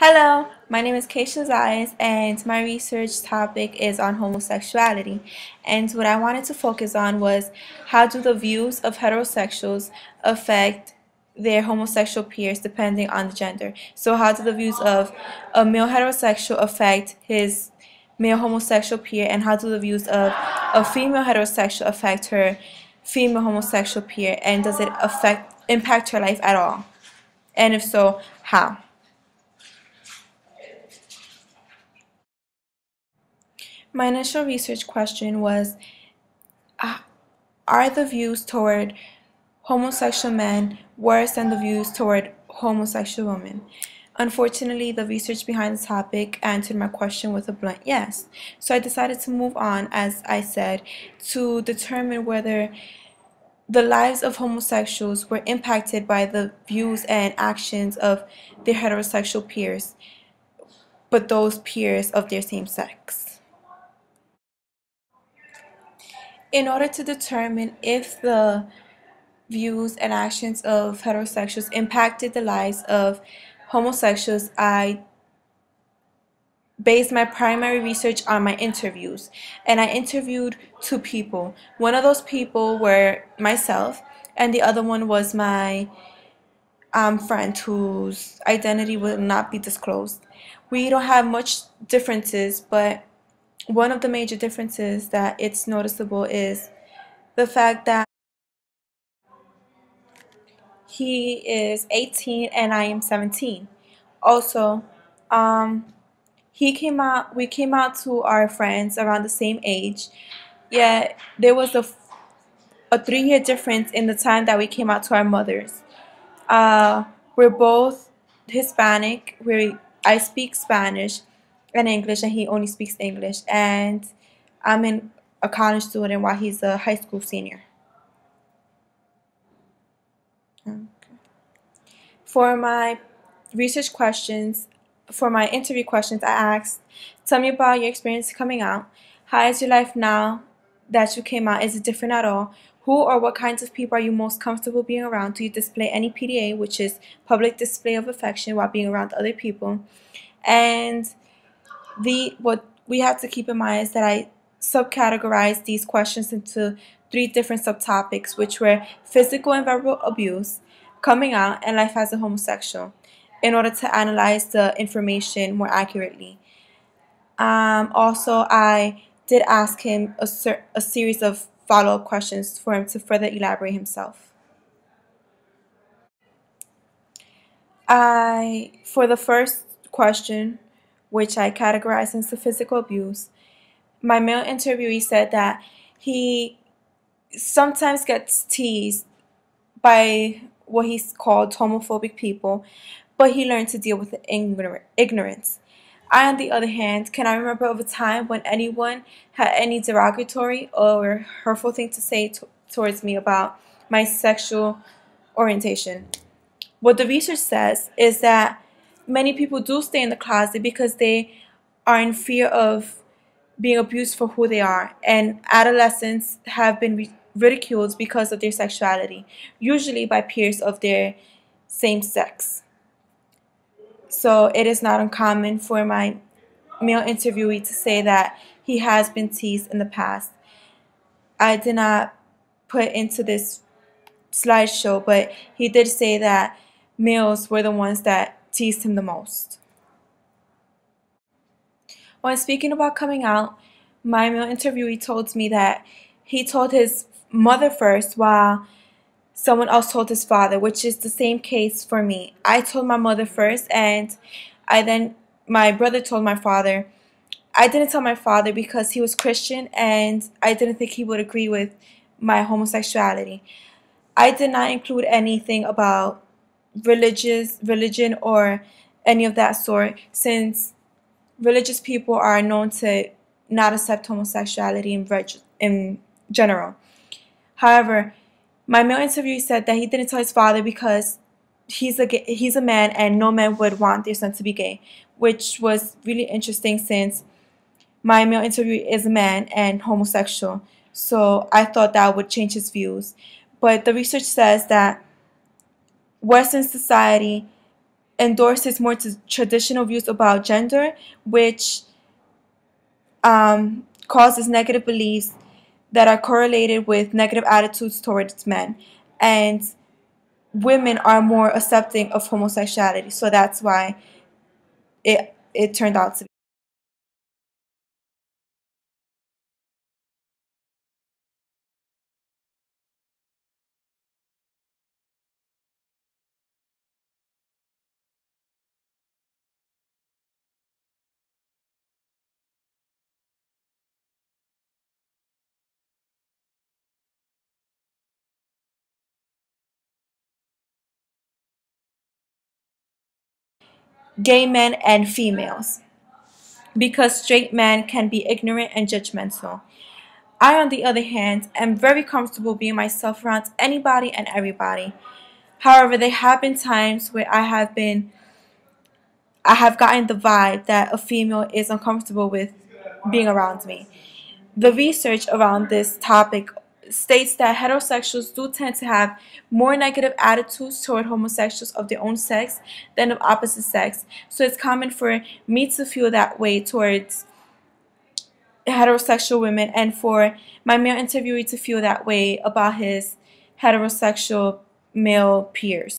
Hello, my name is Keisha Zayas, and my research topic is on homosexuality. And what I wanted to focus on was how do the views of heterosexuals affect their homosexual peers depending on the gender. So how do the views of a male heterosexual affect his male homosexual peer, and how do the views of a female heterosexual affect her female homosexual peer, and does it impact her life at all? And if so, how? My initial research question was, uh, are the views toward homosexual men worse than the views toward homosexual women? Unfortunately, the research behind the topic answered my question with a blunt yes. So I decided to move on, as I said, to determine whether the lives of homosexuals were impacted by the views and actions of their heterosexual peers, but those peers of their same sex. In order to determine if the views and actions of heterosexuals impacted the lives of homosexuals, I based my primary research on my interviews. And I interviewed two people. One of those people were myself, and the other one was my friend whose identity will not be disclosed. We don't have much differences, but one of the major differences that it's noticeable is the fact that he is 18 and I am 17. Also, um, we came out to our friends around the same age, yet there was a 3-year difference in the time that we came out to our mothers. We're both Hispanic. I speak Spanish and English, and he only speaks English. And I'm a college student while he's a high school senior. For my research questions, for my interview questions, I asked, tell me about your experience coming out. How is your life now that you came out? Is it different at all? Who or what kinds of people are you most comfortable being around? Do you display any PDA, which is public display of affection, while being around other people? And what we have to keep in mind is that I subcategorized these questions into 3 different subtopics, which were physical and verbal abuse, coming out, and life as a homosexual, in order to analyze the information more accurately. Also, I did ask him a series of follow-up questions for him to further elaborate himself. For the first question, which I categorized into physical abuse, my male interviewee said that he sometimes gets teased by what he's called homophobic people, but he learned to deal with the ignorance. I, on the other hand, cannot remember of a time when anyone had any derogatory or hurtful thing to say towards me about my sexual orientation. What the research says is that many people do stay in the closet because they are in fear of being abused for who they are, and adolescents have been ridiculed because of their sexuality, usually by peers of their same sex. So it is not uncommon for my male interviewee to say that he has been teased in the past. I did not put into this slideshow, but he did say that males were the ones that teased him the most. When speaking about coming out, my male interviewee told me that he told his mother first while someone else told his father, which is the same case for me. I told my mother first, and my brother told my father. I didn't tell my father because he was Christian and I didn't think he would agree with my homosexuality. I did not include anything about religion or any of that sort, since religious people are known to not accept homosexuality in general. However, my male interviewee said that he didn't tell his father because he's a man and no man would want their son to be gay, which was really interesting since my male interviewee is a man and homosexual. So I thought that would change his views. But the research says that Western society endorses more traditional views about gender, which causes negative beliefs that are correlated with negative attitudes towards men. And women are more accepting of homosexuality. So that's why it turned out to be. Gay men and females. Because straight men can be ignorant and judgmental. I, on the other hand, am very comfortable being myself around anybody and everybody. However, there have been times where I have gotten the vibe that a female is uncomfortable with being around me. The research around this topic states that heterosexuals do tend to have more negative attitudes toward homosexuals of their own sex than of opposite sex. So it's common for me to feel that way towards heterosexual women and for my male interviewee to feel that way about his heterosexual male peers.